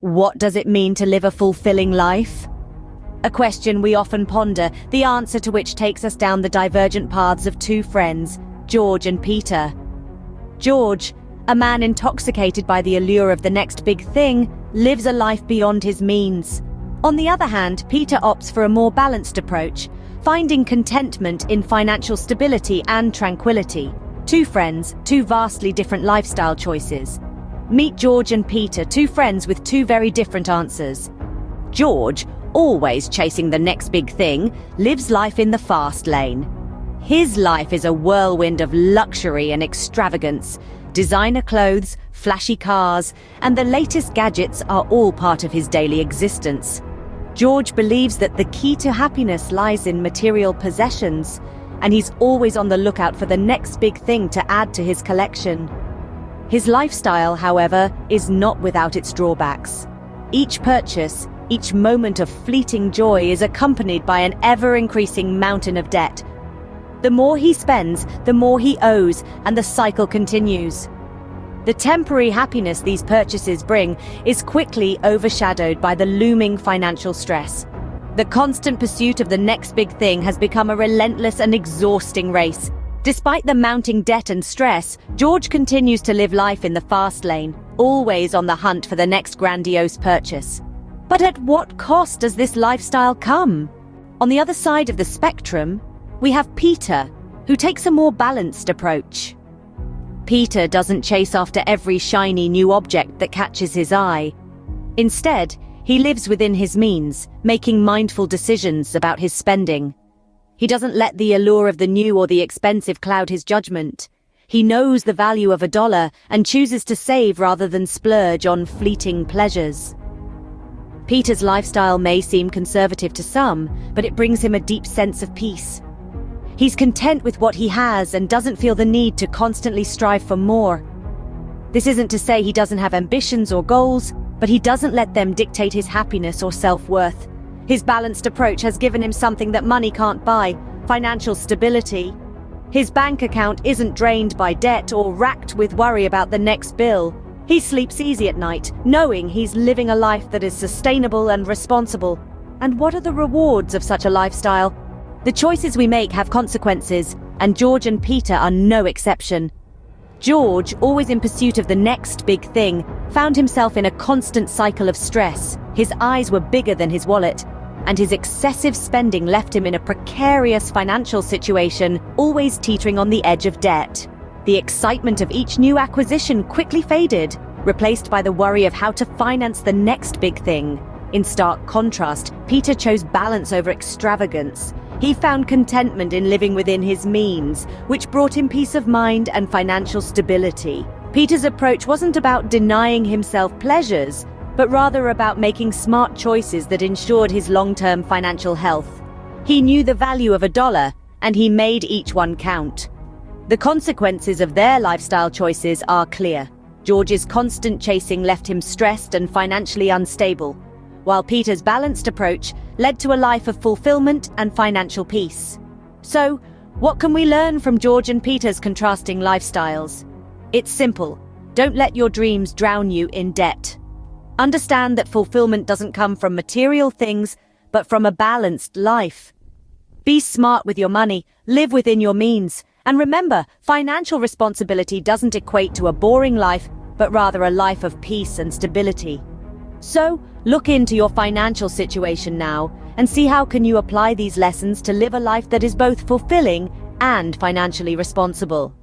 What does it mean to live a fulfilling life? A question we often ponder, the answer to which takes us down the divergent paths of two friends, George and Peter. George, a man intoxicated by the allure of the next big thing, lives a life beyond his means. On the other hand, Peter opts for a more balanced approach, finding contentment in financial stability and tranquility. Two friends, two vastly different lifestyle choices. Meet George and Peter, two friends with two very different answers. George, always chasing the next big thing, lives life in the fast lane. His life is a whirlwind of luxury and extravagance. Designer clothes, flashy cars, and the latest gadgets are all part of his daily existence. George believes that the key to happiness lies in material possessions, and he's always on the lookout for the next big thing to add to his collection. His lifestyle, however, is not without its drawbacks. Each purchase, each moment of fleeting joy is accompanied by an ever-increasing mountain of debt. The more he spends, the more he owes, and the cycle continues. The temporary happiness these purchases bring is quickly overshadowed by the looming financial stress. The constant pursuit of the next big thing has become a relentless and exhausting race. Despite the mounting debt and stress, George continues to live life in the fast lane, always on the hunt for the next grandiose purchase. But at what cost does this lifestyle come? On the other side of the spectrum, we have Peter, who takes a more balanced approach. Peter doesn't chase after every shiny new object that catches his eye. Instead, he lives within his means, making mindful decisions about his spending. He doesn't let the allure of the new or the expensive cloud his judgment. He knows the value of $1 and chooses to save rather than splurge on fleeting pleasures. Peter's lifestyle may seem conservative to some, but it brings him a deep sense of peace. He's content with what he has and doesn't feel the need to constantly strive for more. This isn't to say he doesn't have ambitions or goals, but he doesn't let them dictate his happiness or self-worth. His balanced approach has given him something that money can't buy: financial stability. His bank account isn't drained by debt or racked with worry about the next bill. He sleeps easy at night, knowing he's living a life that is sustainable and responsible. And what are the rewards of such a lifestyle? The choices we make have consequences, and George and Peter are no exception. George, always in pursuit of the next big thing, found himself in a constant cycle of stress. His eyes were bigger than his wallet, and his excessive spending left him in a precarious financial situation, always teetering on the edge of debt. The excitement of each new acquisition quickly faded, replaced by the worry of how to finance the next big thing. In stark contrast, Peter chose balance over extravagance. He found contentment in living within his means, which brought him peace of mind and financial stability. Peter's approach wasn't about denying himself pleasures, but rather about making smart choices that ensured his long-term financial health. He knew the value of $1, and he made each one count. The consequences of their lifestyle choices are clear. George's constant chasing left him stressed and financially unstable, while Peter's balanced approach led to a life of fulfillment and financial peace. So, what can we learn from George and Peter's contrasting lifestyles? It's simple. Don't let your dreams drown you in debt. Understand that fulfillment doesn't come from material things, but from a balanced life. Be smart with your money, live within your means, and remember, financial responsibility doesn't equate to a boring life, but rather a life of peace and stability. So, look into your financial situation now and see how can you apply these lessons to live a life that is both fulfilling and financially responsible.